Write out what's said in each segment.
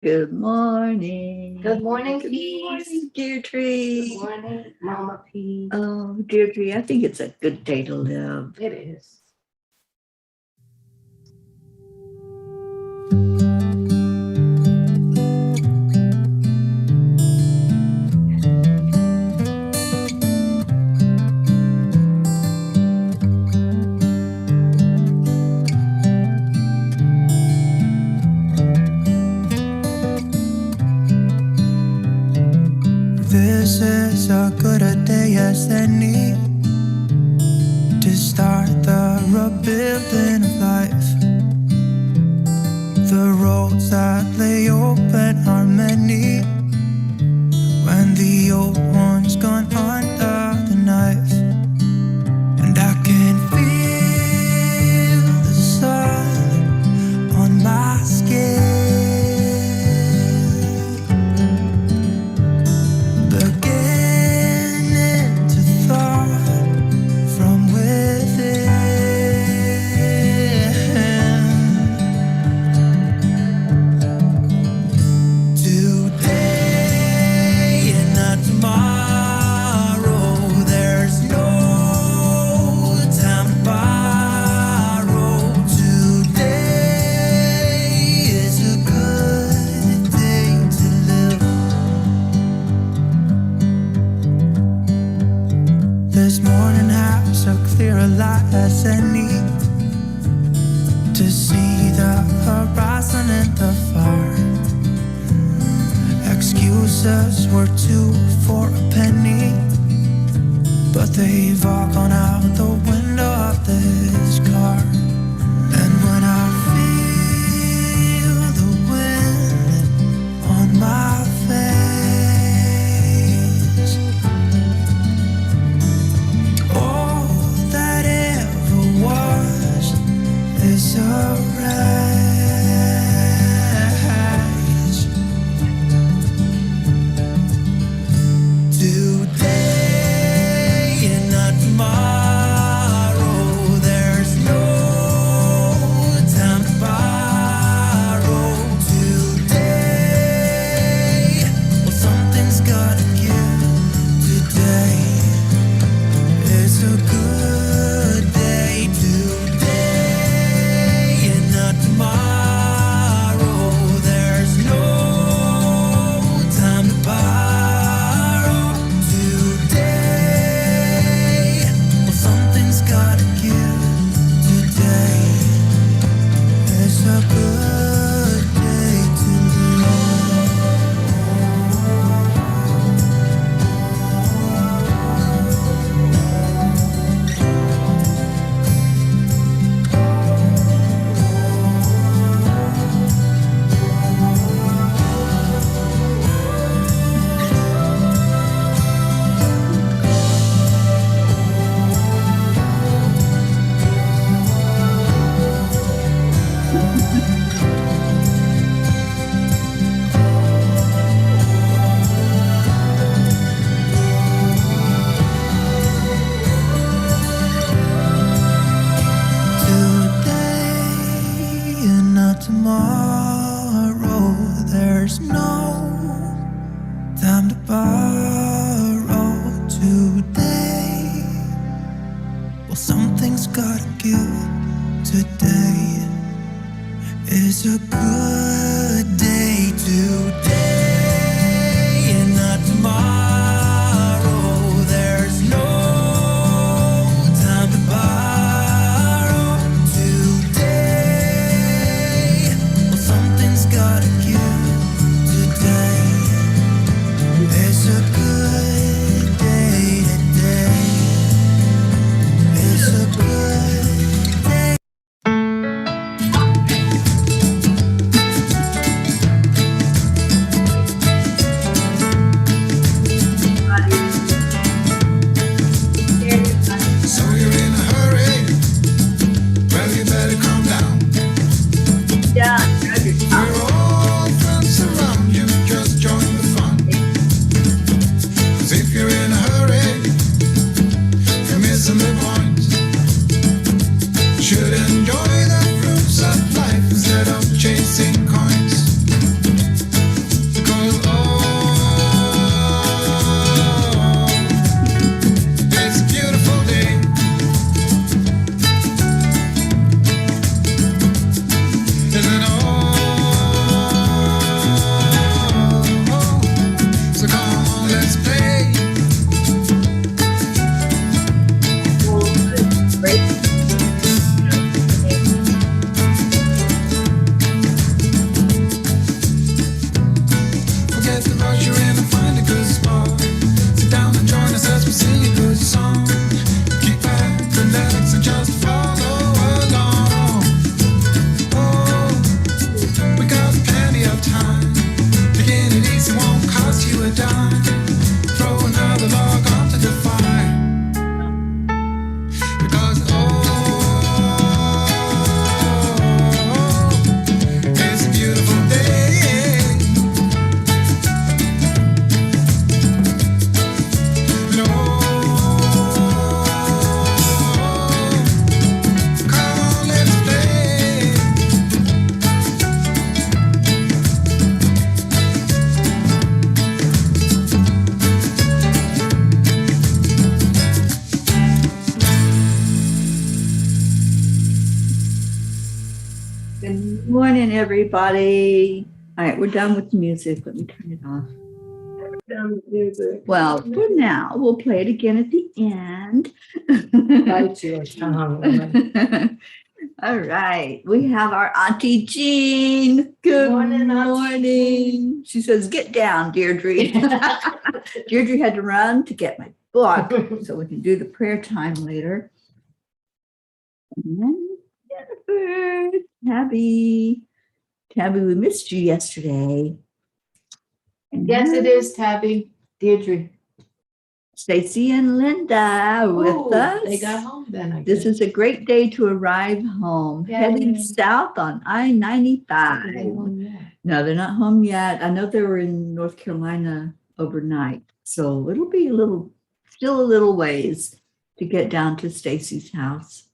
Good morning. Good morning, Good Peace. morning, Deirdre. Good morning, Mama P. Oh, Deirdre, I think it's a good day to live. It is. This is as good a day as any to start the rebuilding of life. The roads that lay open are many when the old one's gone under the knife. And I can feel the sun on my skin, beginning to thaw from within. Today and not tomorrow, there's no time to borrow. Today is a good day to live. This morning has a clearer light as any to see the horizon in the far. Excuses were 2 for a penny, but they've all gone out the window of this car. And when I feel the wind on my face, all that ever was is a rise. Today and not tomorrow, there's no time to borrow. Today, well, something's gotta give. Today is a good day. Today and not tomorrow, there's no time to borrow. Today, well, something's gotta give. Today is a good day to live. Today and not tomorrow, there's no time to borrow. Today, well, something's gotta give. Today is a good day. Today and not tomorrow, there's no time to borrow. Today, well, something's gotta give. time. Throw another log onto the fire. Because it's a beautiful day. And come on, let's play. Good morning, everybody. All right, we're done with the music. Let me turn it off. Well, for now, we'll play it again at the end. Bite your tongue. All right, we have our Auntie Jean. Good Morning, Auntie morning. She says, "Get down, Deirdre." Deirdre had to run to get my book so we can do the prayer time later. And then Jennifer, Tabby, we missed you yesterday. And Yes, it is, Tabby. Deirdre. Stacy and Linda with Ooh, us. They got home then, I This guess. is a great day to arrive home, Yay. heading south on I-95. No, they're not home yet. I know they were in North Carolina overnight, so it'll be still a little ways to get down to Stacy's house.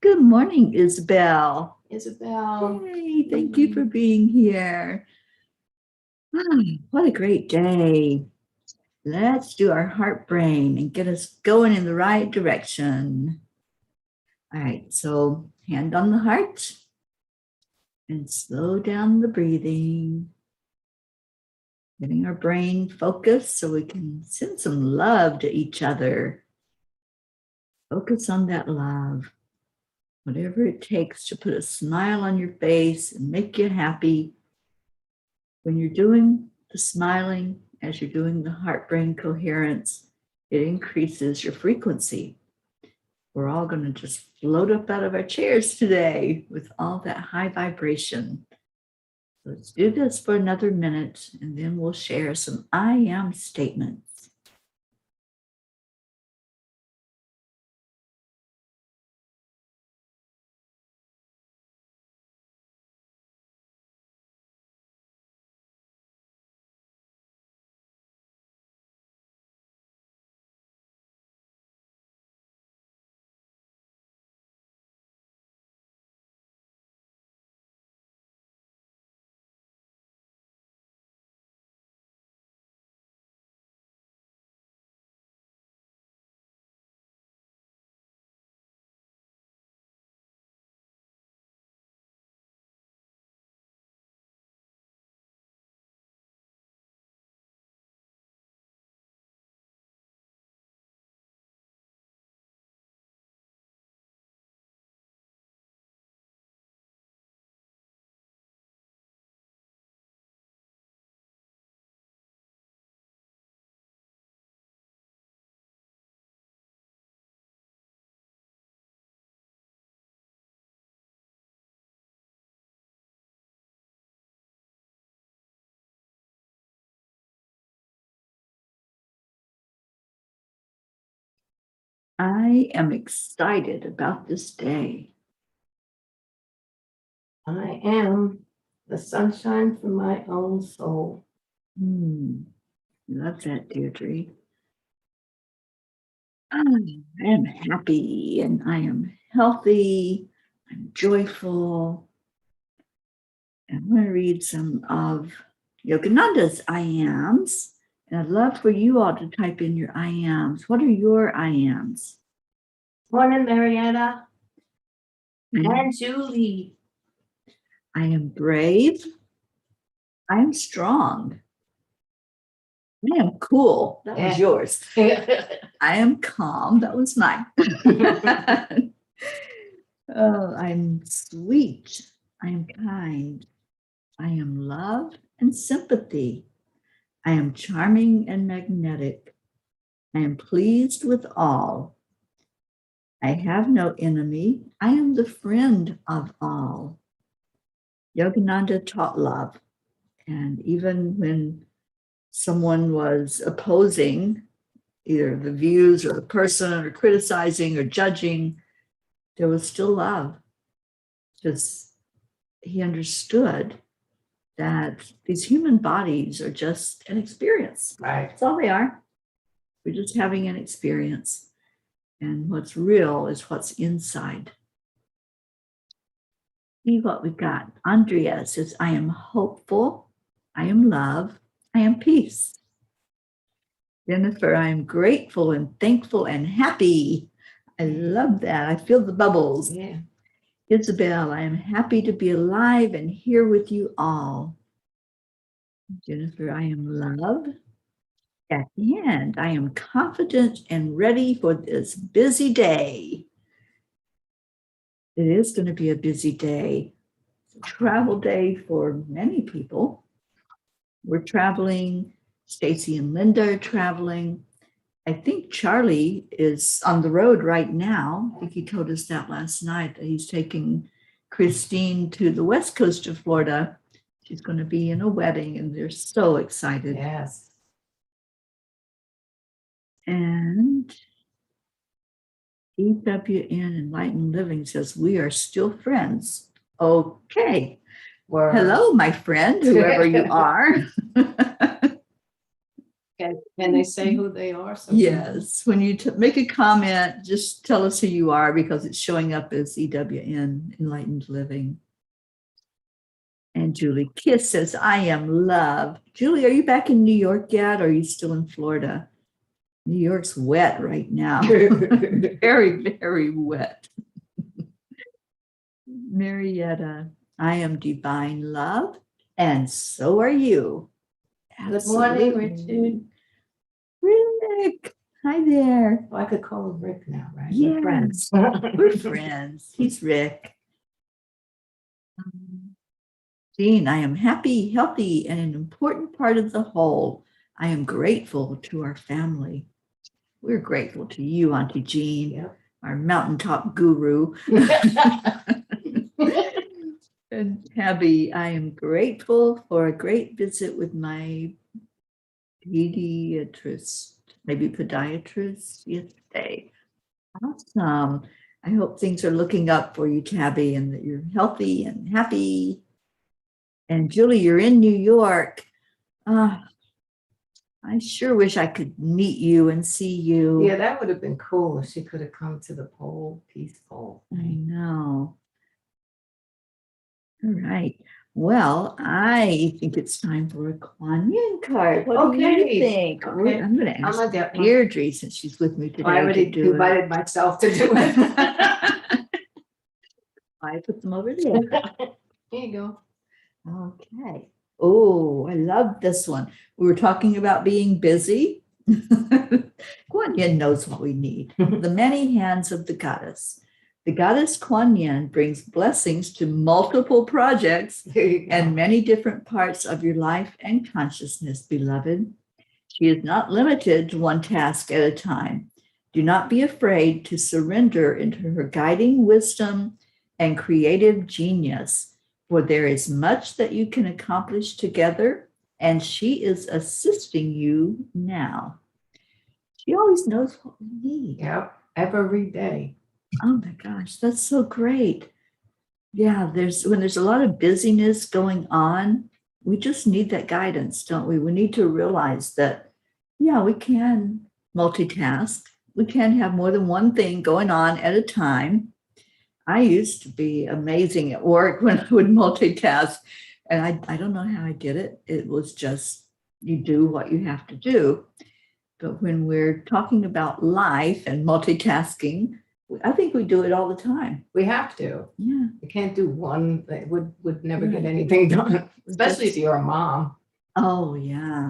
Good morning, Isabel. Isabel. Hey, thank you for being here. What a great day. Let's do our heart brain and get us going in the right direction. All right, so hand on the heart and slow down the breathing. Getting our brain focused so we can send some love to each other. Focus on that love. Whatever it takes to put a smile on your face and make you happy. When you're doing the smiling, as you're doing the heart-brain coherence, it increases your frequency. We're all going to just float up out of our chairs today with all that high vibration. Let's do this for another minute, and then we'll share some I am statements. I am excited about this day. I am the sunshine from my own soul. Love that, Deirdre. I am happy and I am healthy. I'm joyful. I'm going to read some of Yogananda's I ams. And I'd love for you all to type in your I ams. What are your I ams? Morning, Marietta. And Julie. I am brave. I am strong. I am cool. That was yours. I am calm. That was mine. Oh, I'm sweet. I am kind. I am love and sympathy. I am charming and magnetic. I am pleased with all. I have no enemy. I am the friend of all. Yogananda taught love. And even when someone was opposing either the views or the person or criticizing or judging, there was still love because he understood that these human bodies are just an experience. Right. That's all they are. We're just having an experience. And what's real is what's inside. See what we've got. Andrea says, I am hopeful. I am love. I am peace. Jennifer, I am grateful and thankful and happy. I love that. I feel the bubbles. Yeah. Isabel, I am happy to be alive and here with you all. Jennifer, I am love. At the end, I am confident and ready for this busy day. It is going to be a busy day. It's a travel day for many people. We're traveling. Stacy and Linda are traveling. I think Charlie is on the road right now. I think he told us that last night, that he's taking Christine to the west coast of Florida. She's going to be in a wedding, and they're so excited. Yes. And EWN Enlightened Living says, we are still friends. Okay. Word. Hello, my friend, whoever you are. Can they say who they are? So Yes. When you make a comment, just tell us who you are because it's showing up as EWN Enlightened Living. And Julie Kiss says, I am love. Julie, are you back in New York yet? Or are you still in Florida? New York's wet right now. Very, very wet. Marietta, I am divine love, and so are you. Good morning, Absolutely. Richard. Rick, hi there. Oh, I could call him Rick now, right? Yes. We're friends. We're friends. He's Rick. Jean, I am happy, healthy, and an important part of the whole. I am grateful to our family. We're grateful to you, Auntie Jean, Yep. our mountaintop guru. And Tabby, I am grateful for a great visit with my pediatrist, maybe podiatrist yesterday. Awesome. I hope things are looking up for you, Tabby, and that you're healthy and happy. And Julie, you're in New York. I sure wish I could meet you and see you. Yeah, that would have been cool if she could have come to the pole, peaceful. I know. All right. Well, I think it's time for a Kuan Yin card. What do you Okay. think? Okay. I'm going to I'm ask gonna get one. Deirdre, since she's with me today, I already to do invited myself to do it. it. I put them over there. Here you go. Okay. Oh, I love this one. We were talking about being busy. Kuan Yin knows what we need. The many hands of the goddess. The goddess Kuan Yin brings blessings to multiple projects There you go. and many different parts of your life and consciousness, beloved. She is not limited to one task at a time. Do not be afraid to surrender into her guiding wisdom and creative genius, for there is much that you can accomplish together, and she is assisting you now. She always knows what we need. Yep. Every day. Oh my gosh, that's so great. Yeah, when there's a lot of busyness going on, we just need that guidance, don't we? We need to realize that, yeah, we can multitask. We can have more than one thing going on at a time. I used to be amazing at work when I would multitask, and I don't know how I did it. It was just you do what you have to do. But when we're talking about life and multitasking, I think we do it all the time. We have to. Yeah. You can't do one that would never get Right. anything done, especially if you're a mom. Oh, yeah.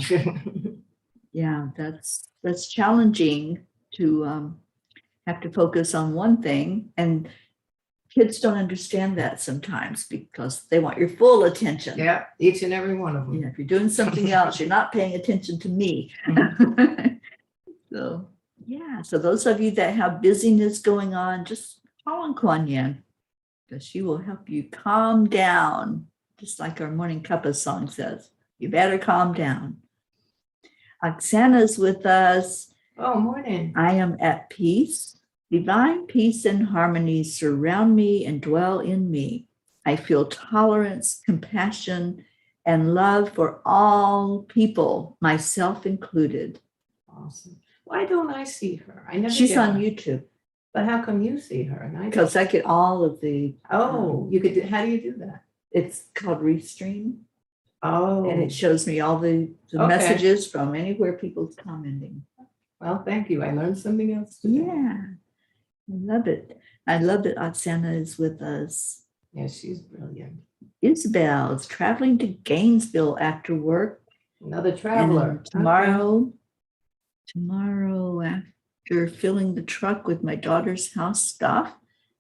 Yeah, that's challenging to have to focus on one thing. And kids don't understand that sometimes because they want your full attention. Yeah, each and every one of them. Yeah, if you're doing something else, you're not paying attention to me. So, yeah. So those of you that have busyness going on, just call on Kuan Yin because she will help you calm down, just like our Morning Cuppa song says. You better calm down. Oksana's with us. Oh, morning. I am at peace. Divine peace and harmony surround me and dwell in me. I feel tolerance, compassion, and love for all people, myself included. Awesome. Why don't I see her? I never She's get on her. YouTube But how come you see her and I don't? because I get all of the, Oh, you could do, how do you do that? it's called Restream, Oh, and it shows me all the Okay. messages from anywhere people's commenting. well, thank you. I learned something else today. Yeah, I love it. I love that Oksana is with us. Yeah, she's brilliant. Isabel is traveling to Gainesville after work. Another traveler. And tomorrow after filling the truck with my daughter's house stuff,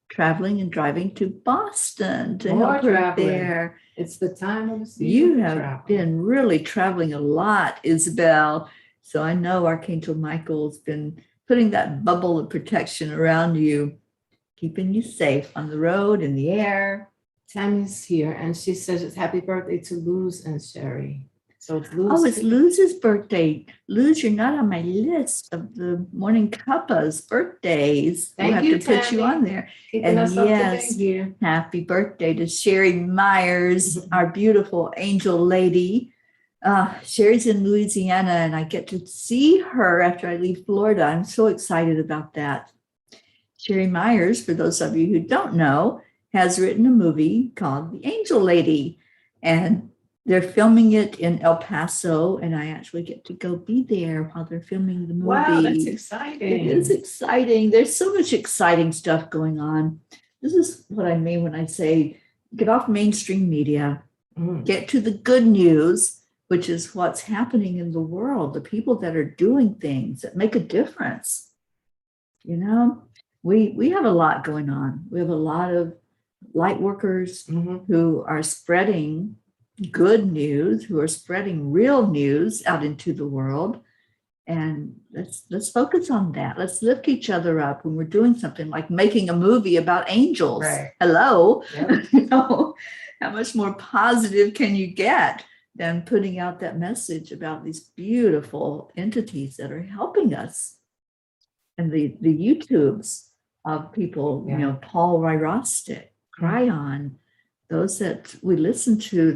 traveling and driving to Boston to More help her traveling. there. It's the time of the season. You for have travel. been really traveling a lot, Isabel. So I know Archangel Michael's been putting that bubble of protection around you, keeping you safe on the road, in the air. Tammy's here and she says it's happy birthday to Luz and Sherry. So it's Luz. Oh, it's Luz's birthday. Luz, you're not on my list of the Morning Cuppa's birthdays. Thank we'll you, have to put you Tammy. on there. Keeping And us up to yes, date here. happy birthday to Sherry Myers, our beautiful angel lady. Sherry's in Louisiana, and I get to see her after I leave Florida. I'm so excited about that. Sherry Myers, for those of you who don't know, has written a movie called The Angel Lady, and they're filming it in El Paso, and I actually get to go be there while they're filming the movie. Wow, that's exciting. It is exciting. There's so much exciting stuff going on. This is what I mean when I say get off mainstream media, get to the good news, which is what's happening in the world, the people that are doing things that make a difference. You know, we have a lot going on. We have a lot of light workers who are spreading good news, who are spreading real news out into the world. And let's focus on that. Let's lift each other up when we're doing something like making a movie about angels. Right. Hello. Yep. You know, how much more positive can you get than putting out that message about these beautiful entities that are helping us? And the YouTubes of people, you know, Paul Ryrostic, Cryon, those that we listen to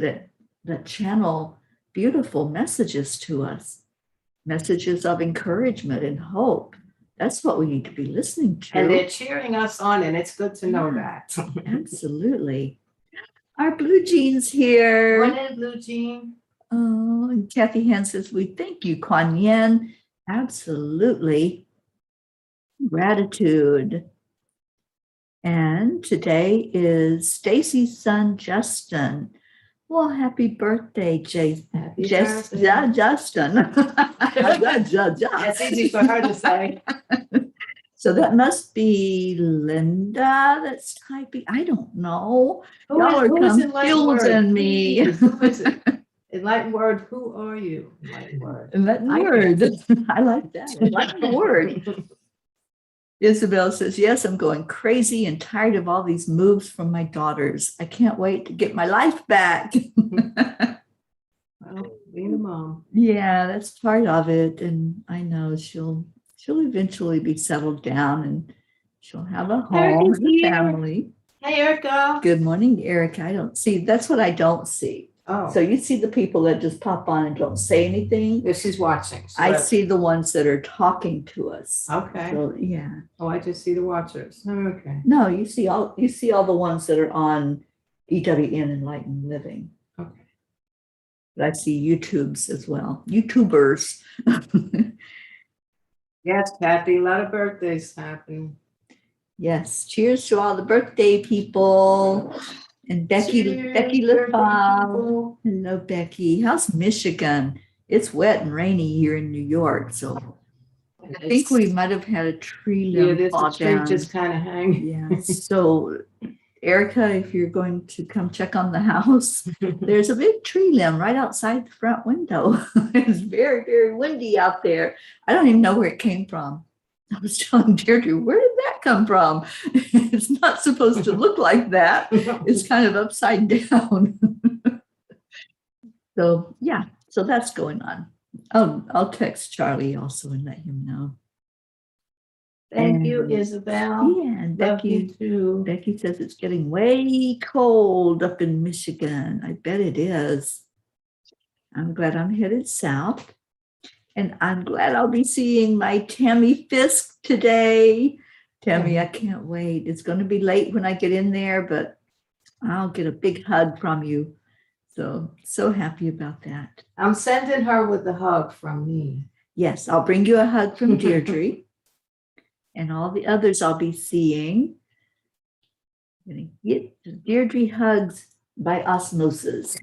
that channel beautiful messages to us, messages of encouragement and hope. That's what we need to be listening to. And they're cheering us on, and it's good to know that. Absolutely. Our Blue Jean's here. Morning, Blue Jean. Oh, and Kathy Han says, we thank you, Kuan Yin. Absolutely. Gratitude. And today is Stacy's son, Justin. Well, happy birthday, Justin. That's easy for her to say. So that must be Linda that's typing. I don't know. Who Y'all are is Enlightened Word? confusing me. Who is it? Enlightened Word, who are you? Enlightened Word. Enlightened Word. I like that. Enlightened Word. Isabel says, yes, I'm going crazy and tired of all these moves from my daughters. I can't wait to get my life back. Well, being a mom. Yeah, that's part of it. And I know she'll eventually be settled down and she'll have a home and a family. Hey, Erica. Good morning, Erica. I don't see, that's what I don't see. Oh, So you see the people that just pop on and don't say anything. yeah, she's watching. So I that's- see the ones that are talking to us. Okay. So, yeah. Oh, I just see the watchers. Okay. No, you see all the ones that are on EWN Enlightened Living. Okay. But I see YouTubes as well. YouTubers. Yes, Kathy, a lot of birthdays happen. Yes. Cheers to all the birthday people. And Becky Cheers, Lipov. people. Hello, Becky. How's Michigan? It's wet and rainy here in New York. So I think we might have had a tree limb there's fall a tree down. just kind of hanging. Yeah. So Erica, if you're going to come check on the house, there's a big tree limb right outside the front window. It's very, very windy out there. I don't even know where it came from. I was telling Deirdre, where did that come from? It's not supposed to look like that. It's kind of upside down. So yeah, so that's going on. I'll text Charlie also and let him know. Thank you, And- Isabel. Yeah, and Love you too. Becky says it's getting way cold up in Michigan. I bet it is. I'm glad I'm headed south. And I'm glad I'll be seeing my Tammy Fisk today. Tammy, I can't wait. It's going to be late when I get in there, but I'll get a big hug from you. So happy about that. I'm sending her with a hug from me. Yes, I'll bring you a hug from Deirdre. And all the others I'll be seeing. I'm going to get Deirdre hugs by osmosis.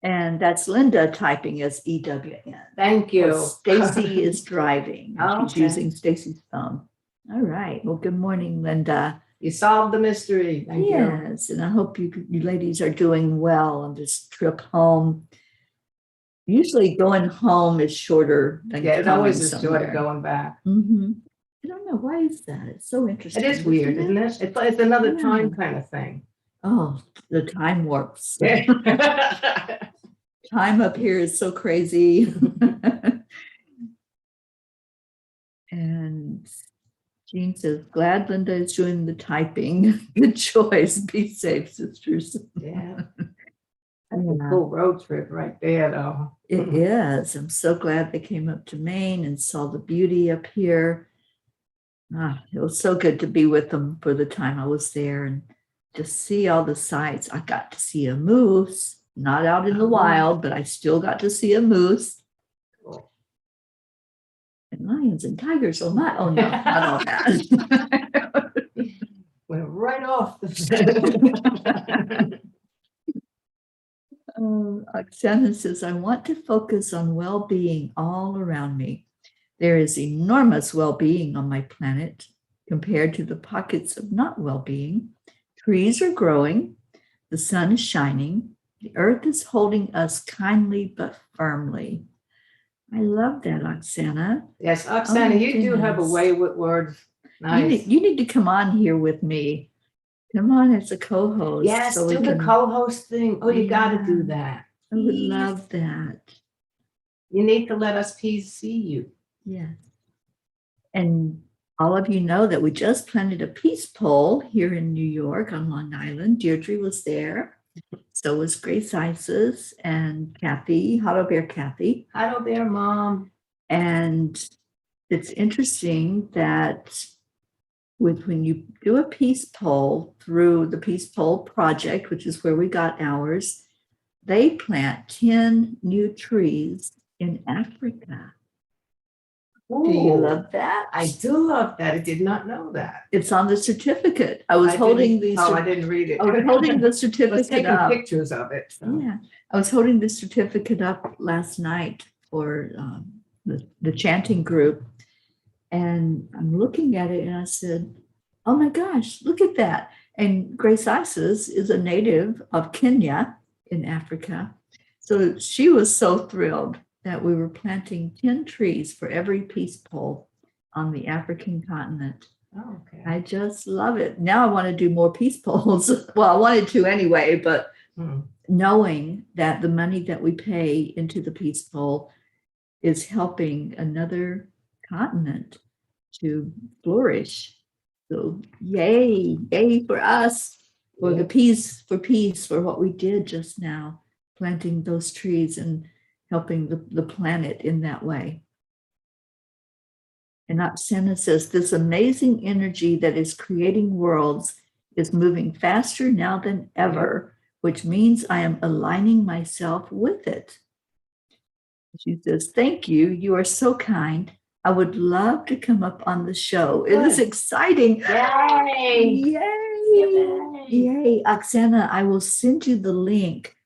And that's Linda typing as EWN. Thank you. Stacy is driving. And she's Okay. using Stacy's phone. All right. Well, good morning, Linda. You solved the mystery. Thank you. Yes, and I hope you ladies are doing well on this trip home. Usually going home is shorter than Yeah, it's coming always a somewhere. short going back. Mhm. I don't know, why is that? It's so interesting. It is weird, isn't it? It's another Yeah. time kind of thing. Oh, the time warps. Time up here is so crazy. And Jean says, glad Linda is doing the typing. Good choice. Be safe, sisters. Yeah. That's a cool road trip right there, though. It is. I'm so glad they came up to Maine and saw the beauty up here. It was so good to be with them for the time I was there and just see all the sights. I got to see a moose, not out in the wild, but I still got to see a moose. Cool. And lions and tigers. Oh, no, not all that. Went right off the Oksana says, I want to focus on well-being all around me. There is enormous well-being on my planet compared to the pockets of not well-being. Trees are growing, the sun is shining, the earth is holding us kindly but firmly. I love that, Oksana. Yes, Oksana, you do have a way with words. Nice. You need to come on here with me. Come on as a co-host. Yes, so we do the can- co-host thing. Oh, you got to Yeah. do that. I would love that. You need to let us see you. Yes. And all of you know that we just planted a peace pole here in New York on Long Island. Deirdre was there. So was Grace Isis and Kathy, Hollow Bear Kathy. Hello there, Mom. And it's interesting that when you do a peace pole through the Peace Pole Project, which is where we got ours, they plant 10 new trees in Africa. Do you Ooh, love that? I do love that. I did not know that. It's on the certificate. I was I holding didn't- the Oh, I didn't read it. I was holding the I was certificate taking up. pictures of it. So. Yeah, I was holding the certificate up last night for the chanting group, and I'm looking at it, and I said, "Oh my gosh, look at that!" And Grace Isis is a native of Kenya in Africa, so she was so thrilled that we were planting 10 trees for every peace pole on the African continent. Oh, okay. I just love it. Now I want to do more peace polls. Well, I wanted to anyway, but knowing that the money that we pay into the peace poll is helping another continent to flourish. So yay for us, for the peace, for what we did just now, planting those trees and helping the planet in that way. And Oksana says, this amazing energy that is creating worlds is moving faster now than ever, which means I am aligning myself with it. She says, thank you. You are so kind. I would love to come up on the show. It is exciting. Yay! Yay! Yay. Oksana, I will send you the link.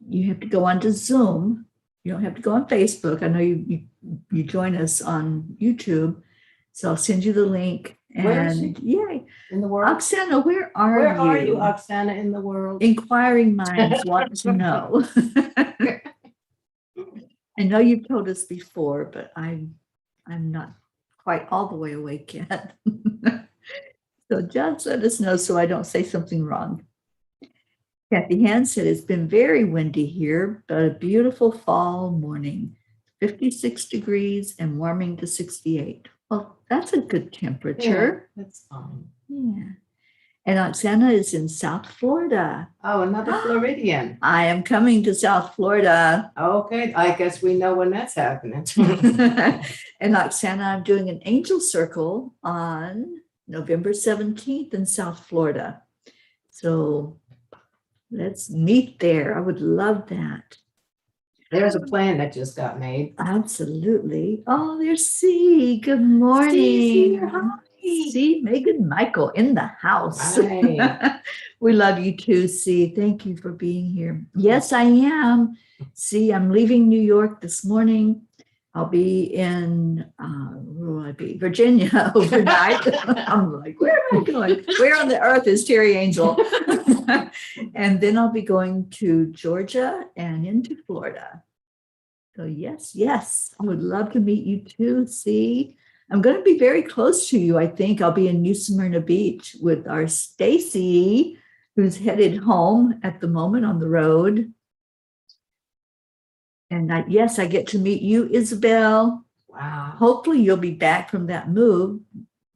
You have to go onto Zoom. You don't have to go on Facebook. I know you join us on YouTube. So I'll send you the link. Where is And yay. In the world? Oksana, where are you? Where are you, Oksana, in the world? Inquiring minds want to know. I know you've told us before, but I'm not quite all the way awake yet. So just let us know so I don't say something wrong. Kathy Hand said it's been very windy here, but a beautiful fall morning, 56 degrees and warming to 68. Well, that's a good temperature. That's fine. Yeah. And Oksana is in South Florida. Oh, another Floridian. I am coming to South Florida. Okay, I guess we know when that's happening. And Oksana, I'm doing an angel circle on November 17th in South Florida. So let's meet there. I would love that. There's a plan that just got made. Absolutely. Oh, there's C. Good morning. C, Megan Michael in the house. Hi. We love you too, C. Thank you for being here. Yes, I am. C, I'm leaving New York this morning. I'll be in, where will I be? Virginia overnight. I'm like, where am I going? Where on the earth is Teri Angel? And then I'll be going to Georgia and into Florida. So yes, I would love to meet you too. See, I'm going to be very close to you. I think I'll be in New Smyrna Beach with our Stacy, who's headed home at the moment on the road. And yes, I get to meet you, Isabel. Wow. Hopefully you'll be back from that move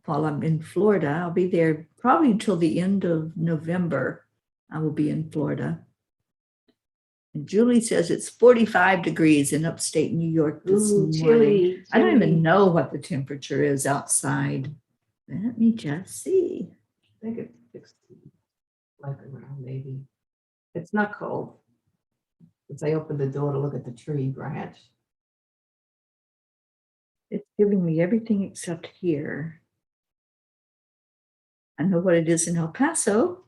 while I'm in Florida. I'll be there probably until the end of November. I will be in Florida. And Julie says it's 45 degrees in upstate New York this morning. Chilly. I don't even know what the temperature is outside. Let me just see. I think it's 60, like around maybe. It's not cold. As I open the door to look at the tree branch. It's giving me everything except here. I know what it is in El Paso.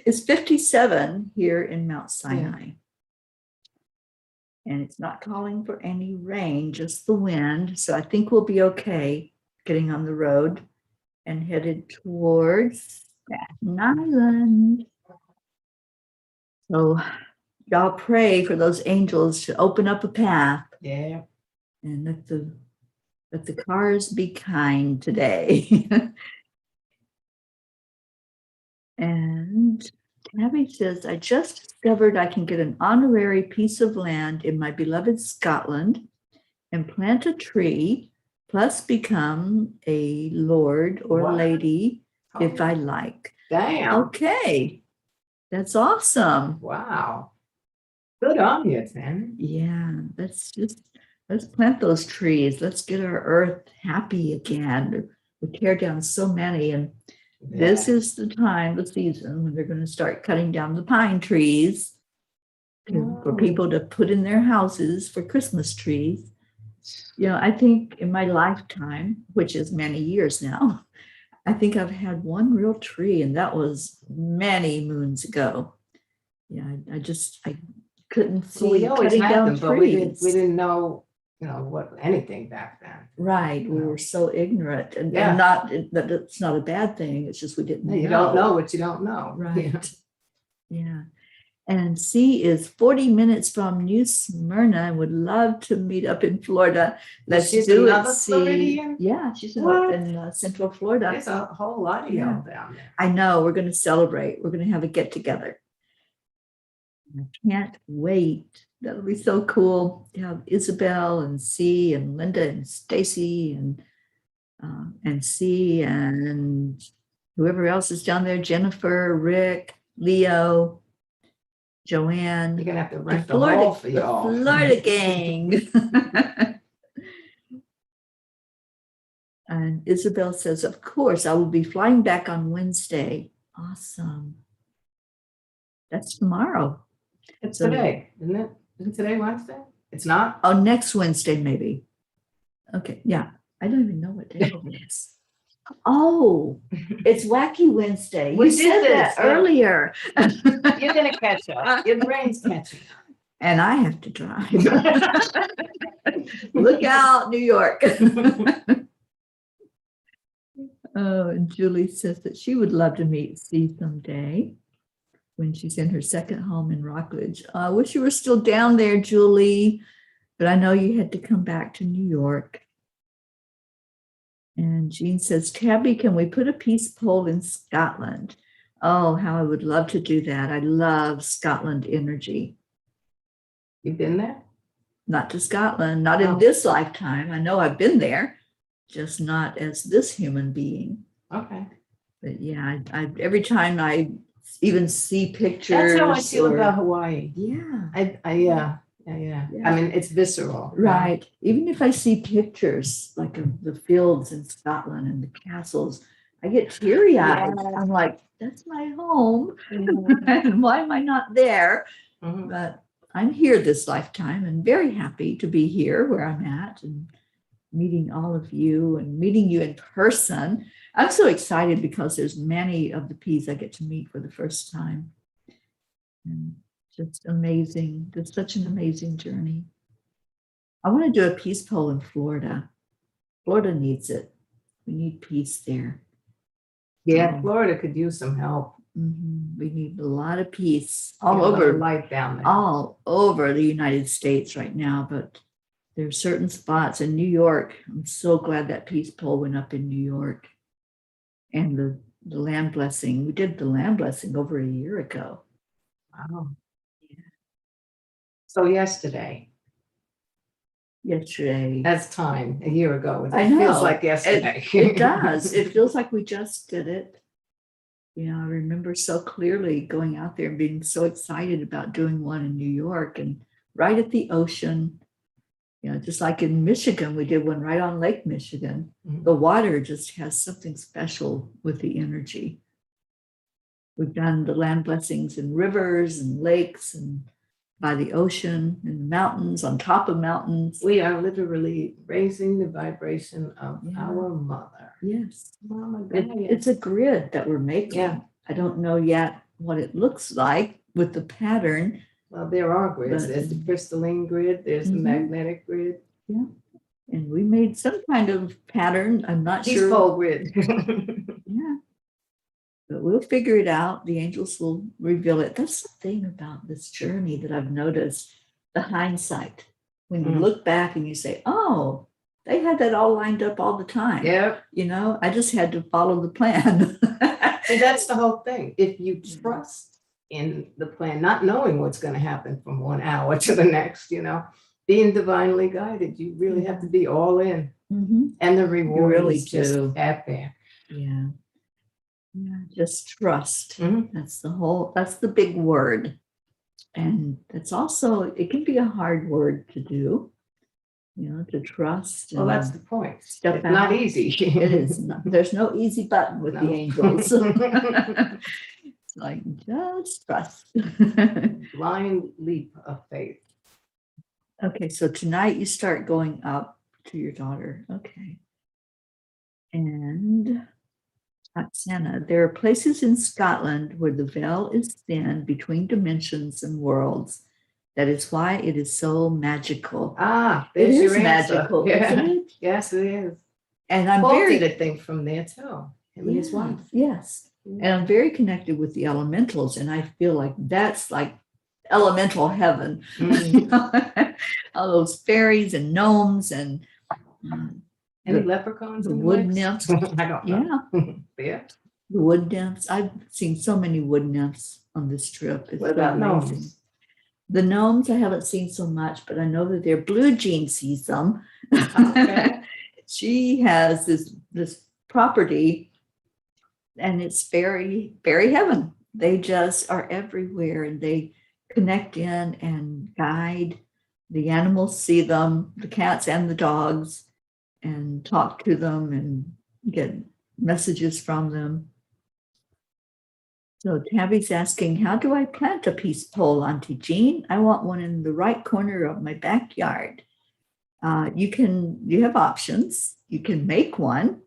It's 57 here in Mount Sinai. And it's not calling for any rain, just the wind. So I think we'll be okay getting on the road and headed towards Staten Island. So y'all pray for those angels to open up a path. Yeah. And let the cars be kind today. And Tabby says, I just discovered I can get an honorary piece of land in my beloved Scotland and plant a tree, plus become a lord or Wow. lady if I like. Damn. Okay. That's awesome. Wow. Good on you, Tim. Yeah, let's plant those trees. Let's get our earth happy again. We tear down so many, and this is the time, the season, when they're going to start cutting down the pine trees for people to put in their houses for Christmas trees. You know, I think in my lifetime, which is many years now, I think I've had one real tree, and that was many moons ago. Yeah, I couldn't see Well, we always cutting had down them, but we trees. didn't know, what anything back then. Right, we were so ignorant, and Yeah. not that it's not a bad thing. It's just we didn't know. You don't know what you don't know. Right. Yeah. And C is 40 minutes from New Smyrna and would love to meet up in Florida. Let's She's do it, another C. Floridian? Yeah, she's What? in Central Florida. There's a whole lot of y'all down there. I know, we're going to celebrate. We're going to have a get together. I can't wait. That'll be so cool. You have Isabel and C and Linda and Stacy and C and whoever else is down there, Jennifer, Rick, Leo, Joanne. You're gonna have to The rent the hall for the y'all. Florida gang. And Isabel says, of course, I will be flying back on Wednesday. Awesome. That's tomorrow. It's So- today, isn't it? Isn't today Wednesday? It's not? Oh, next Wednesday, maybe. Okay, yeah. I don't even know what day it is. Oh, it's Wacky Wednesday. You We did said that this, yeah. earlier. You're gonna catch up. Your brain's catching And I have to drive. Look out, New York. Oh, and Julie says that she would love to meet C someday when she's in her second home in Rockledge. I wish you were still down there, Julie, but I know you had to come back to New York. And Jean says, Tabby, can we put a peace pole in Scotland? Oh, how I would love to do that. I love Scotland energy. You've been there? Not to Scotland, not in Oh. this lifetime. I know I've been there, just not as this human being. Okay. But yeah, I every time I even see pictures. That's how I feel or- about Hawaii. Yeah. Yeah. Yeah. I mean, it's visceral. Right. Even if I see pictures like of the fields in Scotland and the castles, I get teary eyed. Yeah. I'm like, that's my home. Mhm. And why am I not there? Mhm. But I'm here this lifetime and very happy to be here where I'm at and meeting all of you and meeting you in person. I'm so excited because there's many of the P's I get to meet for the first time. And just amazing. It's such an amazing journey. I want to do a peace poll in Florida. Florida needs it. We need peace there. Yeah, Florida could use some help. We need a lot of peace Get all a lot of over, light down there. all over the United States right now. But there are certain spots in New York. I'm so glad that peace poll went up in New York. And the land blessing. We did the land blessing over a year ago. Wow. So yesterday, that's time, a year ago. I It know. feels like yesterday. It does. It feels like we just did it. You know, I remember so clearly going out there and being so excited about doing one in New York and right at the ocean. You know, just like in Michigan, we did one right on Lake Michigan. Mhm. The water just has something special with the energy. We've done the land blessings in rivers and lakes and by the ocean and mountains, on top of mountains. We are literally raising the vibration of Yeah. our mother. Yes. Mama Gaia. It's a grid that we're making. Yeah. I don't know yet what it looks like with the pattern. Well, there are grids. But- There's the crystalline grid, there's the Mhm. magnetic grid, And we made some kind of pattern. I'm not peace sure. pole grid. Yeah. But we'll figure it out. The angels will reveal it. That's the thing about this journey that I've noticed, the hindsight. When you Mm. look back and you say, oh, they had that all lined up all the time. Yep. You know, I just had to follow the plan. And that's the whole thing. If you trust in the plan, not knowing what's going to happen from 1 hour to the next, you know, being divinely guided, you really have to be all in. Mhm. And the reward really is just do. at there. Yeah. Yeah. Just trust. Mhm. That's the big word. And it's also, it can be a hard word to do, you know, to trust. Well, and that's the point. step It's not out. easy. It is not, there's no easy button with the No. angels. It's like, just trust. Blind leap of faith. Okay, so tonight you start going up to your daughter. Okay. And Oksana, there are places in Scotland where the veil is thin between dimensions and worlds. That is why it is so magical. Ah, It there's is your answer. magical, Yeah. isn't it? Yes, it is. And I'm Paul very did a thing from there too. Him and his wife. Yes. And I'm very connected with the elementals, and I feel like that's like elemental heaven. Mhm. All those fairies and gnomes and Any the- leprechauns the in the wood mix? nymphs. I don't know. Yeah, Yeah. the wood nymphs. I've seen so many wood nymphs on this trip. It's What so about amazing. gnomes? The gnomes I haven't seen so much, but I know that their Blue Jean sees them. Okay. She has this property, and it's fairy heaven. They just are everywhere, and they connect in and guide. The animals see them, the cats and the dogs, and talk to them and get messages from them. So Tabby's asking, how do I plant a peace pole, Auntie Jean? I want one in the right corner of my backyard. You have options. You can make one.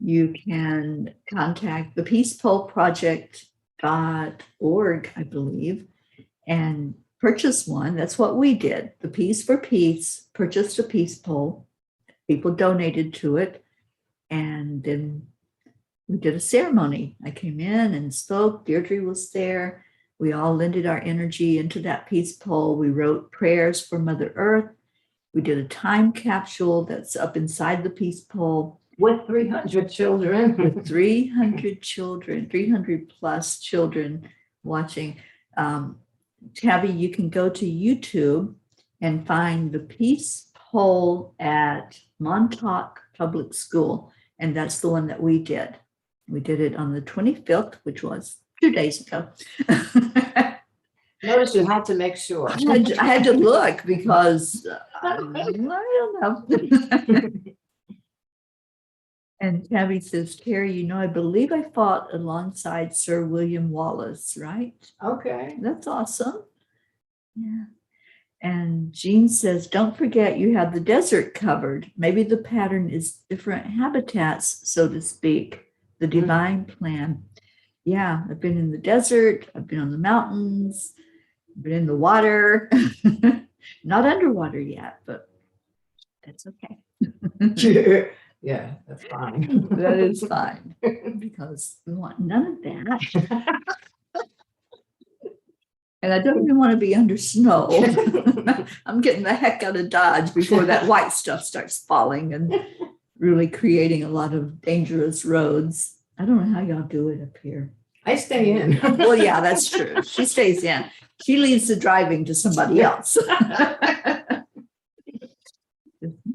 You can contact the peacepoleproject.org, I believe, and purchase one. That's what we did. The Peace for Peace purchased a peace pole. People donated to it. And then we did a ceremony. I came in and spoke. Deirdre was there. We all lended our energy into that peace pole. We wrote prayers for Mother Earth. We did a time capsule that's up inside the peace pole. With 300 children. with 300 children, 300 plus children watching. Tabby, you can go to YouTube and find the peace pole at Montauk Public School. And that's the one that we did. We did it on the 25th, which was 2 days ago. Notice you had to make sure. I had to look because I don't know. And Tabby says, Teri, you know, I believe I fought alongside Sir William Wallace, right? Okay. That's awesome. Yeah. And Jean says, don't forget you have the desert covered. Maybe the pattern is different habitats, so to speak, the divine plan. Yeah, I've been in the desert. I've been on the mountains. I've been in the water. Not underwater yet, but that's okay. Yeah, that's fine. That is fine because we want none of that. And I don't even want to be under snow. I'm getting the heck out of Dodge before that white stuff starts falling and really creating a lot of dangerous roads. I don't know how y'all do it up here. I stay in. Well, yeah, that's true. She stays in. She leaves the driving to somebody else.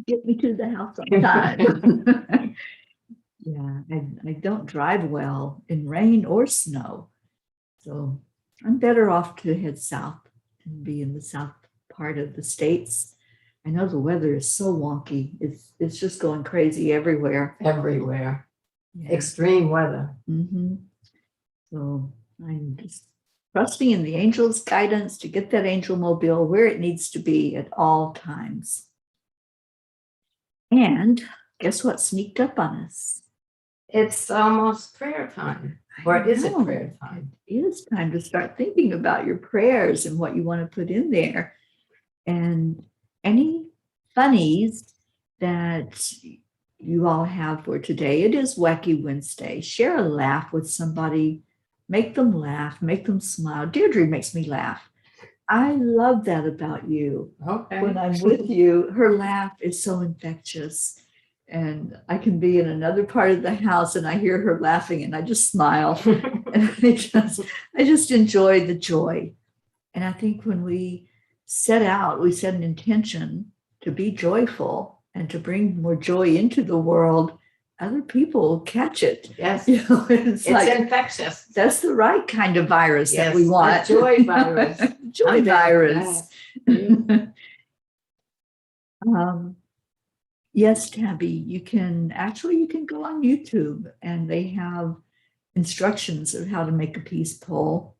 Get me to the house on time. Yeah, I don't drive well in rain or snow. So I'm better off to head south and be in the south part of the States. I know the weather is so wonky. It's just going crazy everywhere. Everywhere. Yeah. Extreme weather. Mm-hmm. So I'm just trusting in the angel's guidance to get that angel mobile where it needs to be at all times. And guess what sneaked up on us? It's almost prayer time. Or is it prayer time? It is time to start thinking about your prayers and what you want to put in there. And any funnies that you all have for today. It is Wacky Wednesday. Share a laugh with somebody. Make them laugh. Make them smile. Deirdre makes me laugh. I love that about you. Okay. When I'm with you, her laugh is so infectious. And I can be in another part of the house and I hear her laughing and I just smile. And I just enjoy the joy. And I think when we set an intention to be joyful and to bring more joy into the world, other people catch it. Yes. You know, it's like, infectious. that's the right kind of virus Yes, that we want. a joy virus. Joy I'm down with virus. that. Yes, Tabby, you can go on YouTube and they have instructions of how to make a peace pole.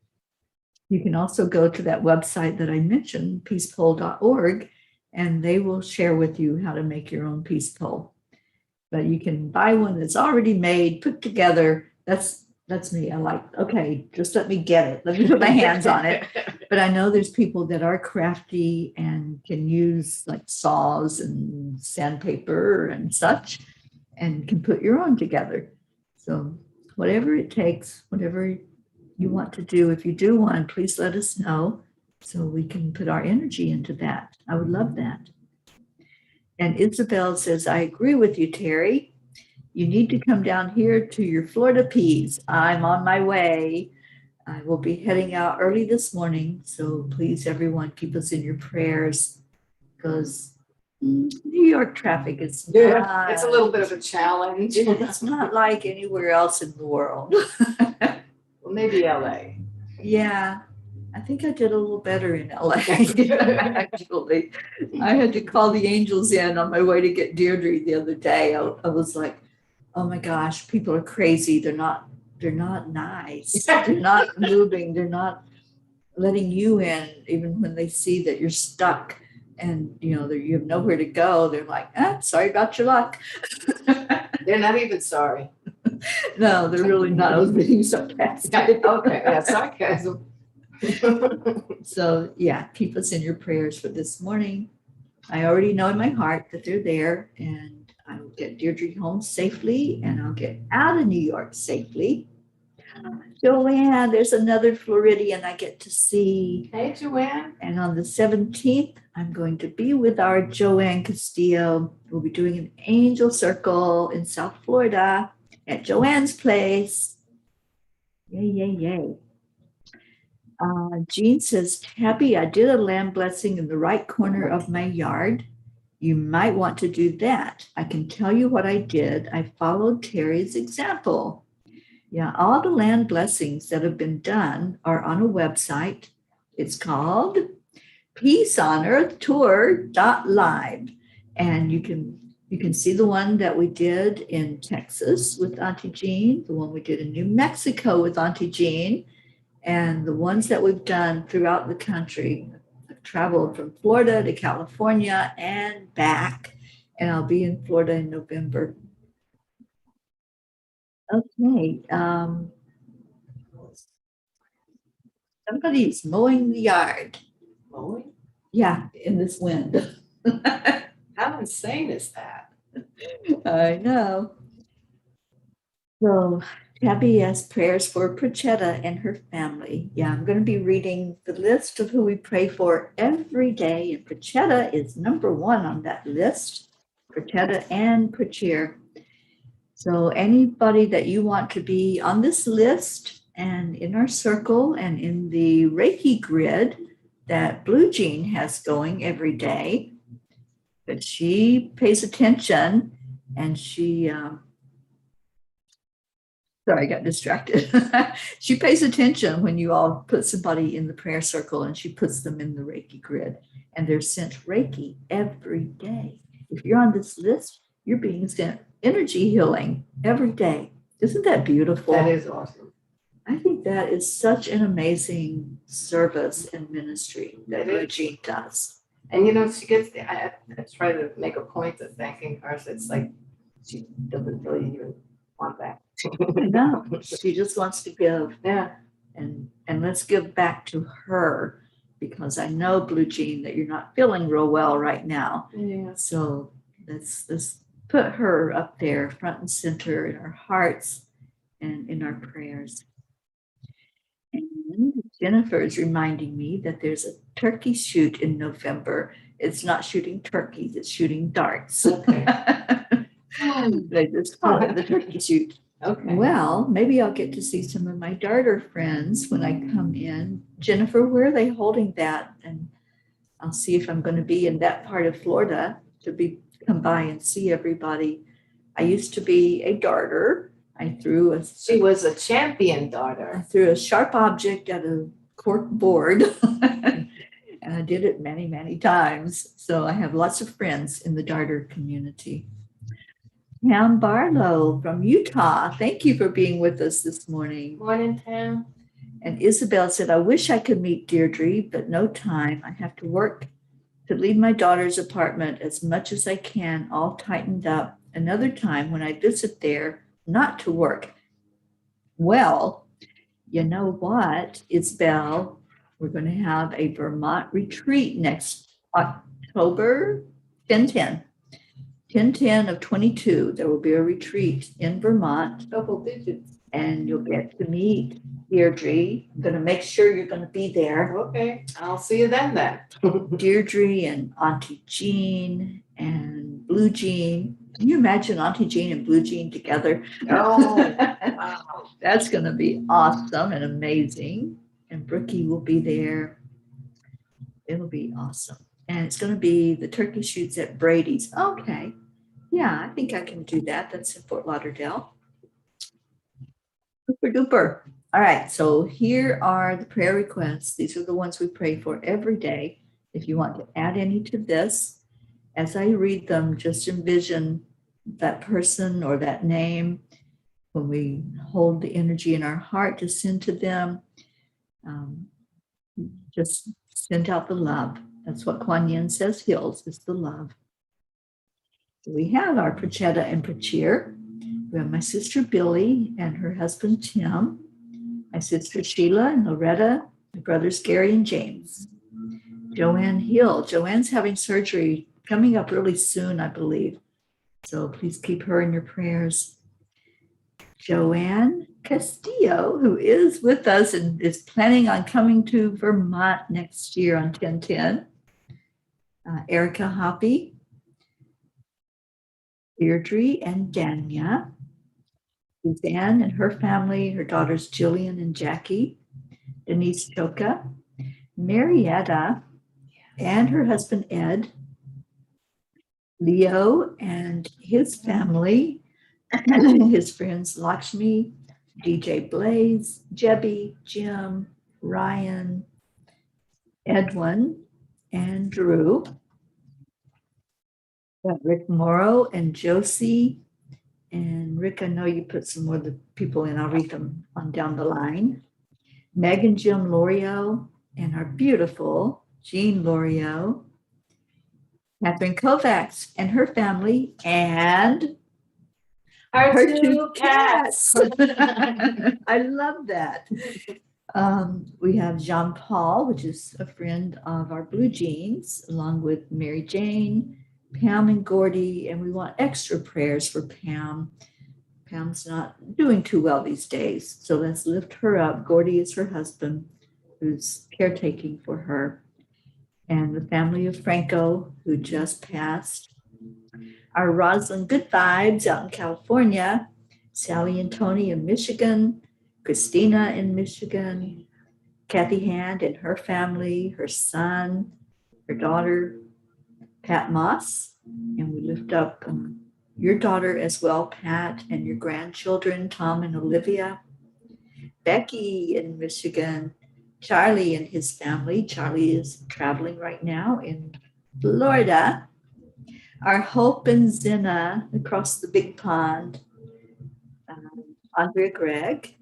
You can also go to that website that I mentioned, peacepole.org, and they will share with you how to make your own peace pole. But you can buy one that's already made, put together. That's me. I like, okay, just let me get it. Let me put my hands on it. But I know there's people that are crafty and can use like saws and sandpaper and such and can put your own together. So whatever it takes, whatever you want to do, if you do one, please let us know so we can put our energy into that. I would love that. And Isabel says, I agree with you, Teri. You need to come down here to your Florida Peas. I'm on my way. I will be heading out early this morning. So please, everyone, keep us in your prayers because New York traffic is Yeah, it's a little bit of a challenge. it's not like anywhere else in the world. Well, maybe LA. Yeah, I think I did a little better in LA, actually. I had to call the angels in on my way to get Deirdre the other day. I was like, oh my gosh, people are crazy. They're not nice. They're not moving. They're not letting you in, even when they see that you're stuck and you have nowhere to go. They're like, sorry about your luck. They're not even sorry. No, they're really not. I was being sarcastic. Okay, that's sarcasm. So yeah, keep us in your prayers for this morning. I already know in my heart that they're there, and I will get Deirdre home safely, and I'll get out of New York safely. Joanne, there's another Floridian I get to see. Hey, Joanne. And on the 17th, I'm going to be with our Joanne Castillo. We'll be doing an angel circle in South Florida at Joanne's place. Yay, yay, yay. Jean says, Tabby, I did a land blessing in the right corner of my yard. You might want to do that. I can tell you what I did. I followed Teri's example. Yeah, all the land blessings that have been done are on a website. It's called peaceonearthtour.live. And you can see the one that we did in Texas with Auntie Jean, the one we did in New Mexico with Auntie Jean, and the ones that we've done throughout the country. I've traveled from Florida to California and back, and I'll be in Florida in November. Okay. Somebody's mowing the yard. Mowing? Yeah, in this wind. How insane is that? I know. So Tabby has prayers for Prachetta and her family. Yeah, I'm going to be reading the list of who we pray for every day. And Prachetta is number one on that list. Prachetta and Prachir. So anybody that you want to be on this list and in our circle and in the Reiki grid that Blue Jean has going every day, but she pays attention and she, sorry, I got distracted. She pays attention when you all put somebody in the prayer circle and she puts them in the Reiki grid and they're sent Reiki every day. If you're on this list, you're being sent energy healing every day. Isn't that beautiful? That is awesome. I think that is such an amazing service and ministry that It is. Jean does. And you know, she gets, I try to make a point of thanking her. So it's like she doesn't really even want that. No, she just wants to give. Yeah. And let's give back to her, because I know, Blue Jean, that you're not feeling real well right now. Yeah. So let's put her up there front and center in our hearts and in our prayers. And Jennifer is reminding me that there's a turkey shoot in November. It's not shooting turkeys, it's shooting darts. Okay. They just call it the turkey shoot. Okay. Well, maybe I'll get to see some of my darter friends when I come in. Jennifer, where are they holding that? And I'll see if I'm going to be in that part of Florida to come by and see everybody. I used to be a darter. She was a champion daughter. I threw a sharp object at a cork board. And I did it many, many times. So I have lots of friends in the darter community. Pam Barlow from Utah, thank you for being with us this morning. Morning, Tam. And Isabel said, I wish I could meet Deirdre, but no time. I have to work to leave my daughter's apartment as much as I can, all tightened up. Another time when I visit there, not to work. Well, you know what, Isabel? We're going to have a Vermont retreat next October 10/10. 10/10 of 22, there will be a retreat in Vermont. Double digits. And you'll get to meet Deirdre. I'm going to make sure you're going to be there. Okay, I'll see you then. Deirdre and Auntie Jean and Blue Jean. Can you imagine Auntie Jean and Blue Jean together? Oh, wow. That's going to be awesome and amazing. And Brookie will be there. It'll be awesome. And it's going to be the turkey shoots at Brady's. Okay. Yeah, I think I can do that. That's in Fort Lauderdale. Super duper. All right. So here are the prayer requests. These are the ones we pray for every day. If you want to add any to this, as I read them, just envision that person or that name when we hold the energy in our heart to send to them. Just send out the love. That's what Kuan Yin says heals, is the love. So we have our Prachetta and Prachir. We have my sister Billy and her husband Tim, my sister Sheila and Loretta, my brothers Gary and James. Joanne Hill. Joanne's having surgery coming up really soon, I believe. So please keep her in your prayers. Joanne Castillo, who is with us and is planning on coming to Vermont next year on 1010. Erica Hoppy, Deirdre and Danya, Suzanne and her family, her daughters Jillian and Jackie, Denise Choka, Marietta and her husband Ed, Leo and his family, his friends Lakshmi, DJ Blaze, Jebby, Jim, Ryan, Edwin, and Drew. Got Rick Morrow and Josie. And Rick, I know you put some more of the people in. I'll read them on down the line. Meg and Jim Lorio and our beautiful Jean Lorio. Catherine Kovacs and her family, and Our two cats. I love that. We have Jean Paul, which is a friend of our Blue Jeans, along with Mary Jane, Pam and Gordy, and we want extra prayers for Pam. Pam's not doing too well these days, so let's lift her up. Gordy is her husband, who's caretaking for her. And the family of Franco, who just passed. Our Rosalind Good Vibes out in California, Sally and Tony in Michigan, Christina in Michigan, Kathy Hand and her family, her son, her daughter, Pat Moss, and we lift up your daughter as well, Pat, and your grandchildren, Tom and Olivia, Becky in Michigan, Charlie and his family. Charlie is traveling right now in Florida. Our Hope and Zinna across the big pond. Andrea Gregg.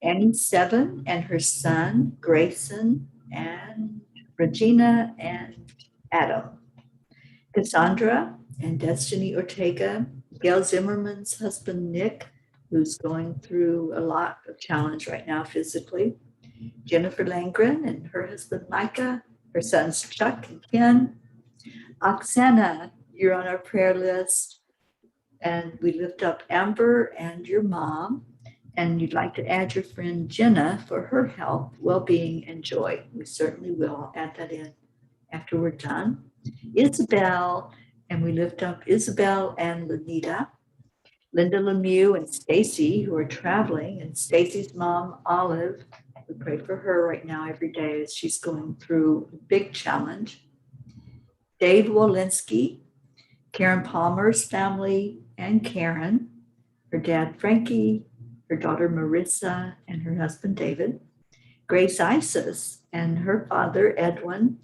Annie Seven and her son, Grayson, and Regina and Adam. Cassandra and Destiny Ortega. Gail Zimmerman's husband, Nick, who's going through a lot of challenge right now physically. Jennifer Langren and her husband, Micah, her sons, Chuck and Ken. Oksana, you're on our prayer list. And we lift up Amber and your mom. And you'd like to add your friend Jenna for her health, well-being, and joy. We certainly will. I'll add that in after we're done. Isabel, and we lift up Isabel and Lanita. Linda Lemieux and Stacy, who are traveling, and Stacy's mom, Olive. We pray for her right now every day as she's going through a big challenge. Dave Walensky, Karen Palmer's family, and Karen, her dad, Frankie, her daughter, Marissa, and her husband, David. Grace Isis and her father, Edwin.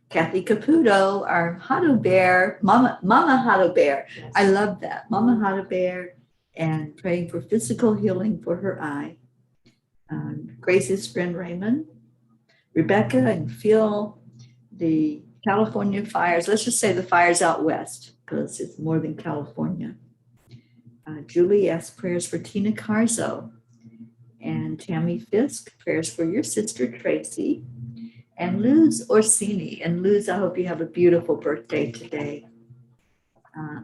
Kathy Caputo, our Hato Bear, Mama Hato Bear. Yes. I love that. Mama Hato Bear, and praying for physical healing for her eye. Grace's friend Raymond, Rebecca and Phil, the California fires. Let's just say the fires out west, because it's more than California. Julie asks prayers for Tina Carzo, and Tammy Fisk, prayers for your sister Tracy, and Luz Orsini. And Luz, I hope you have a beautiful birthday today.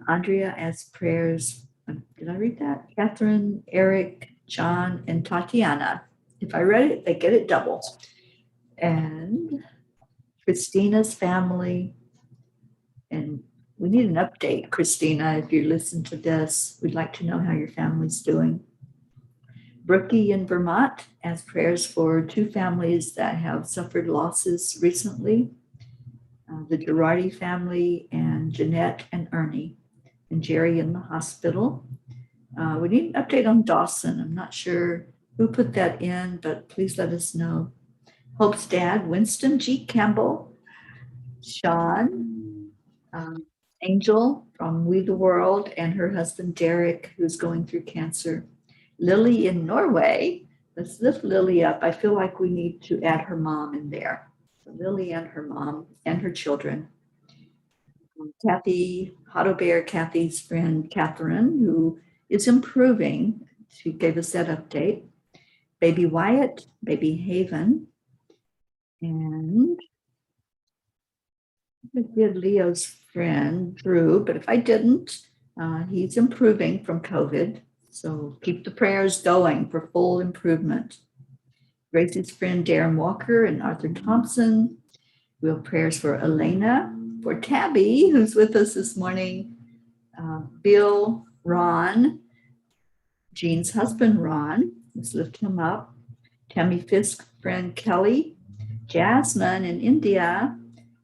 Andrea asks prayers. Did I read that? Catherine, Eric, John, and Tatiana. If I read it, they get it double. And Christina's family. And we need an update, Christina. If you listen to this, we'd like to know how your family's doing. Brookie in Vermont asks prayers for two families that have suffered losses recently. The Girardi family and Jeanette and Ernie, and Jerry in the hospital. We need an update on Dawson. I'm not sure who put that in, but please let us know. Hope's dad, Winston G. Campbell, Sean, Angel from We the World, and her husband, Derek, who's going through cancer. Lily in Norway. Let's lift Lily up. I feel like we need to add her mom in there. So Lily and her mom and her children. Kathy, Hato Bear, Kathy's friend, Catherine, who is improving. She gave us that update. Baby Wyatt, baby Haven. And I did Leo's friend, Drew, but if I didn't, he's improving from COVID. So keep the prayers going for full improvement. Gracie's friend Darren Walker and Arthur Thompson. We have prayers for Elena, for Tabby, who's with us this morning, Bill, Ron, Jean's husband, Ron, let's lift him up, Tammy Fisk's friend Kelly, Jasmine in India,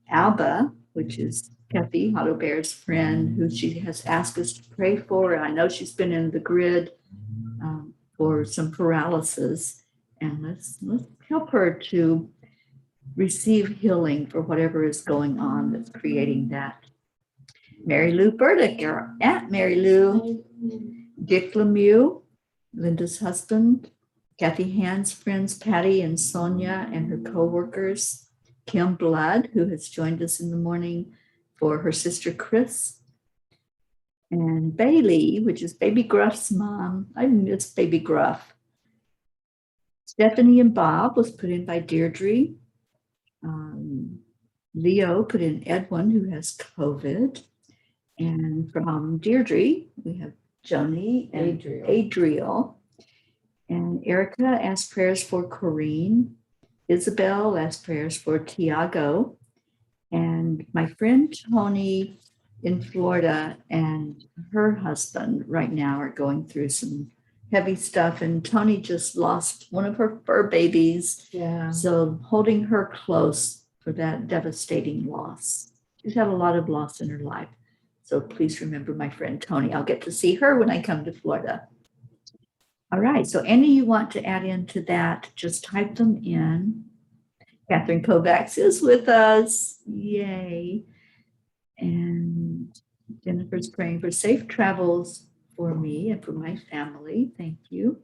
Alba, which is Kathy Hotto Bear's friend, who she has asked us to pray for. And I know she's been in the grid for some paralysis. And let's help her to receive healing for whatever is going on that's creating that. Mary Lou Burdick, you're at Mary Lou. Dick Lemieux, Linda's husband. Kathy Hand's friends, Patty and Sonia and her co-workers. Kim Blood, who has joined us in the morning for her sister Chris. And Bailey, which is Baby Gruff's mom. I miss Baby Gruff. Stephanie and Bob was put in by Deirdre. Leo put in Edwin, who has COVID. And from Deirdre, we have Joni and Adriel. And Erica asked prayers for Corrine. Isabel asked prayers for Tiago. And my friend Tony in Florida and her husband right now are going through some heavy stuff. And Tony just lost one of her fur babies. Yeah. So holding her close for that devastating loss. She's had a lot of loss in her life. So please remember my friend Tony. I'll get to see her when I come to Florida. All right, so any you want to add into that, just type them in. Catherine Kovacs is with us. Yay. And Jennifer's praying for safe travels for me and for my family. Thank you.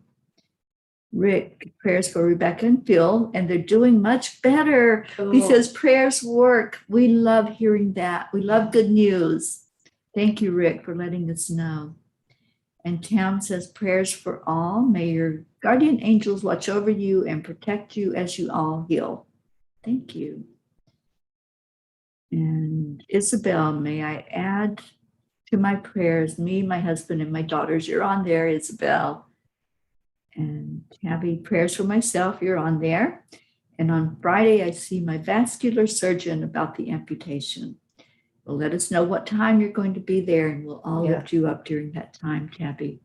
Rick, prayers for Rebecca and Phil, and they're doing much better. Cool. He says prayers work. We love hearing that. We love good news. Thank you, Rick, for letting us know. And Tam says prayers for all. May your guardian angels watch over you and protect you as you all heal. Thank you. And Isabel, may I add to my prayers, me, my husband, and my daughters. You're on there, Isabel. And Tabby, prayers for myself. You're on there. And on Friday, I see my vascular surgeon about the amputation. Well, let us know what time you're going to be there, and we'll all lift you up during that time, Tabby.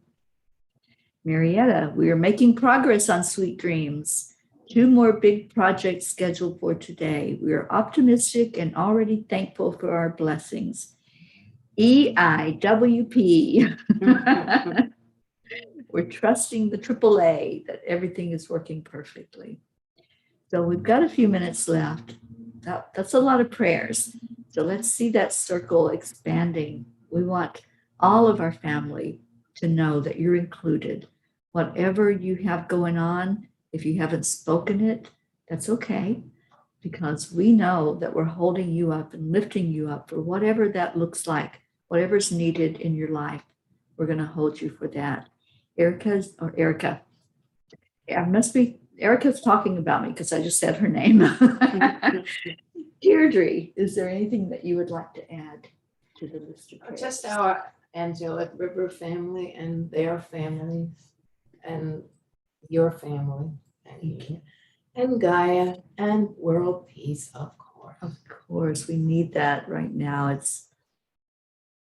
Marietta, we are making progress on Sweet Dreams. 2 more big projects scheduled for today. We are optimistic and already thankful for our blessings. EIWP. We're trusting the AAA that everything is working perfectly. So we've got a few minutes left. That's a lot of prayers. So let's see that circle expanding. We want all of our family to know that you're included. Whatever you have going on, if you haven't spoken it, that's okay, because we know that we're holding you up and lifting you up for whatever that looks like, whatever's needed in your life. We're going to hold you for that. Erica's talking about me because I just said her name. Deirdre, is there anything that you would like to add to the list of prayers? Just our Angelic River family and their families and your family and Gaia and world peace, of course. Of course, we need that right now.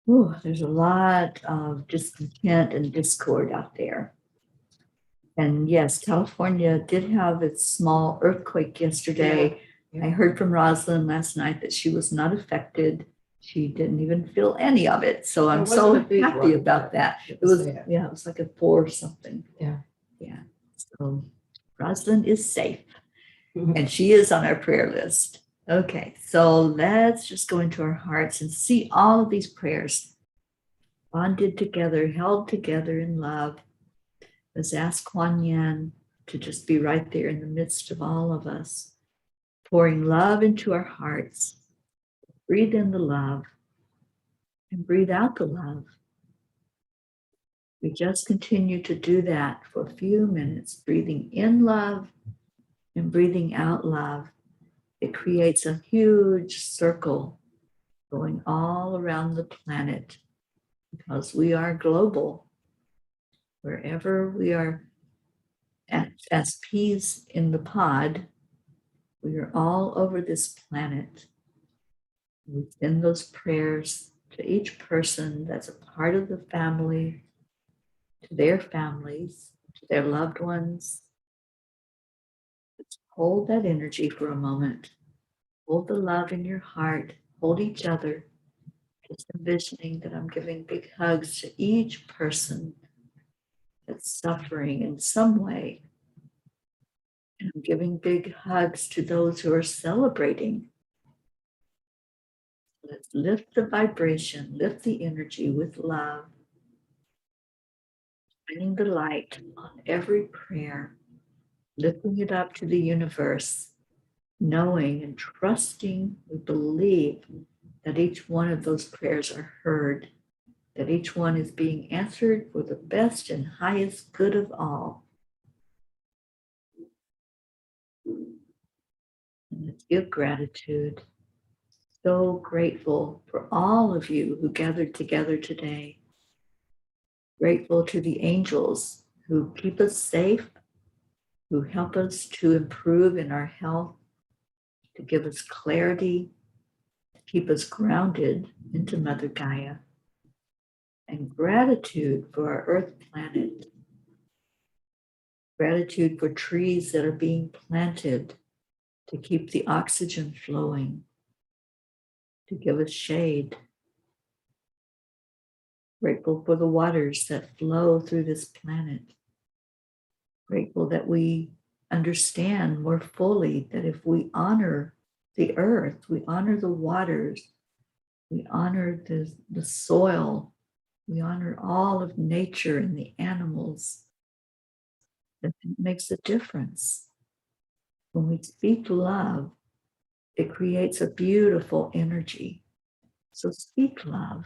There's a lot of discontent and discord out there. And yes, California did have its small earthquake yesterday. Yeah. I heard from Rosalind last night that she was not affected. She didn't even feel any of it. So I'm so happy about that. It was like a 4 or something. Yeah. So Rosalind is safe. And she is on our prayer list. Okay, so let's just go into our hearts and see all of these prayers bonded together, held together in love. Let's ask Kuan Yin to just be right there in the midst of all of us, pouring love into our hearts. Breathe in the love and breathe out the love. We just continue to do that for a few minutes, breathing in love and breathing out love. It creates a huge circle going all around the planet because we are global. Wherever we are as peas in the pod, we are all over this planet. We send those prayers to each person that's a part of the family, to their families, to their loved ones. Just hold that energy for a moment. Hold the love in your heart. Hold each other. Just envisioning that I'm giving big hugs to each person that's suffering in some way. And I'm giving big hugs to those who are celebrating. Let's lift the vibration, lift the energy with love, shining the light on every prayer, lifting it up to the universe, knowing and trusting, we believe that each one of those prayers are heard, that each one is being answered for the best and highest good of all. And let's give gratitude. So grateful for all of you who gathered together today. Grateful to the angels who keep us safe, who help us to improve in our health, to give us clarity, to keep us grounded into Mother Gaia. And gratitude for our earth planet. Gratitude for trees that are being planted to keep the oxygen flowing, to give us shade. Grateful for the waters that flow through this planet. Grateful that we understand more fully that if we honor the earth, we honor the waters, we honor the soil, we honor all of nature and the animals, that it makes a difference. When we speak love, it creates a beautiful energy. So speak love.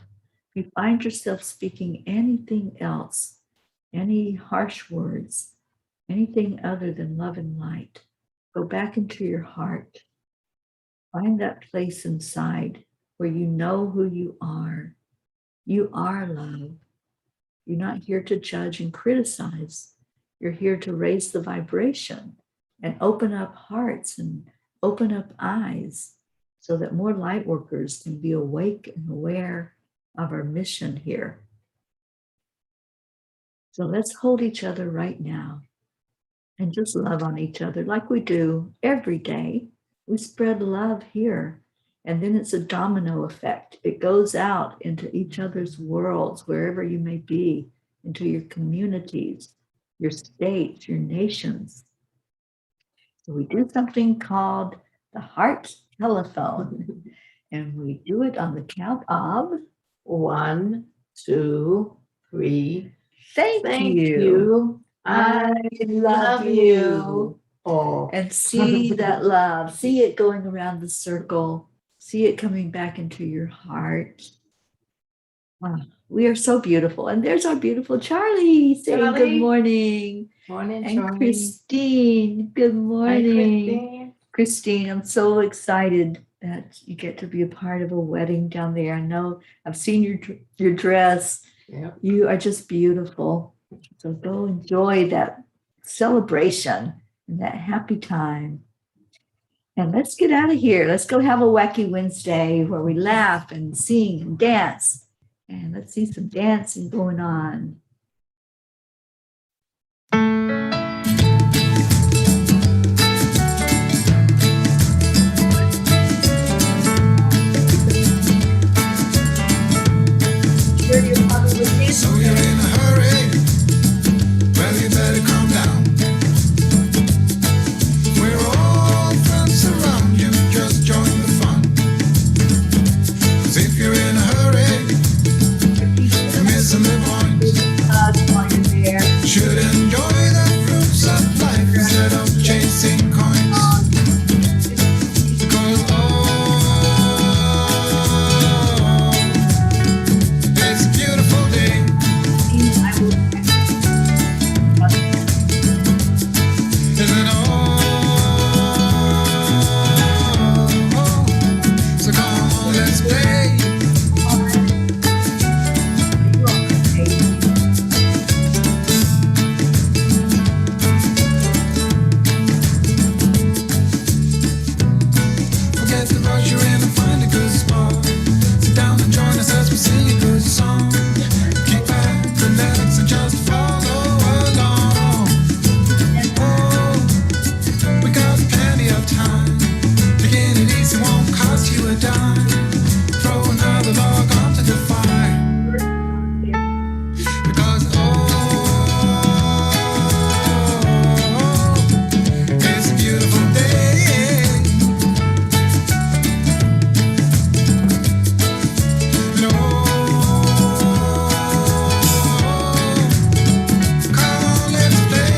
If you find yourself speaking anything else, any harsh words, anything other than love and light, go back into your heart. Find that place inside where you know who you are. You are love. You're not here to judge and criticize. You're here to raise the vibration and open up hearts and open up eyes so that more light workers can be awake and aware of our mission here. So let's hold each other right now and just love on each other like we do every day. We spread love here, and then it's a domino effect. It goes out into each other's worlds, wherever you may be, into your communities, your states, your nations. So we do something called the heart telephone, and we do it on the count of 1, 2, 3. thank Thank you. you. I love you. Oh. And see that love, see it going around the circle, see it coming back into your heart. Wow, we are so beautiful. And there's our beautiful Charlie saying Charlie. good morning. Morning, And Charlie. Christine, good Hi, morning. Christine. Christine, I'm so excited that you get to be a part of a wedding down there. I know I've seen your dress. Yep. You are just beautiful. So go enjoy that celebration and that happy time. And let's get out of here. Let's go have a wacky Wednesday where we laugh and sing and dance. And let's see some dancing going on. So you're in a hurry? Well, you better calm down. We're all friends around you, just join the fun. 'Cause if you're in a hurry, you're missing the point. sing a good song. Kick back, relax, and just follow along. Oh, we got plenty of time. Taking it easy won't cost you a dime. Throw another log onto the fire. Because it's a beautiful day. And come on, let's play.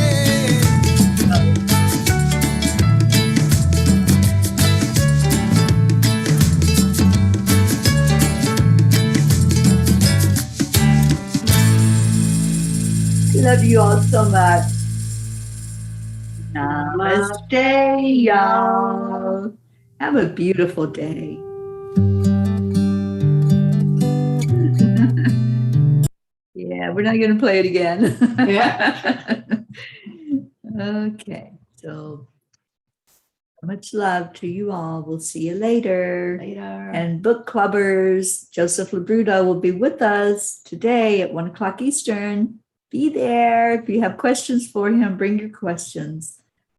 Love you all so much. Namaste, y'all. Have a beautiful day. Yeah, we're not going to play it again. Yeah. Okay, so much love to you all. We'll see you later. Later. And book clubbers, Joseph Labruda will be with us today at 1 o'clock Eastern. Be there. If you have questions for him, bring your questions.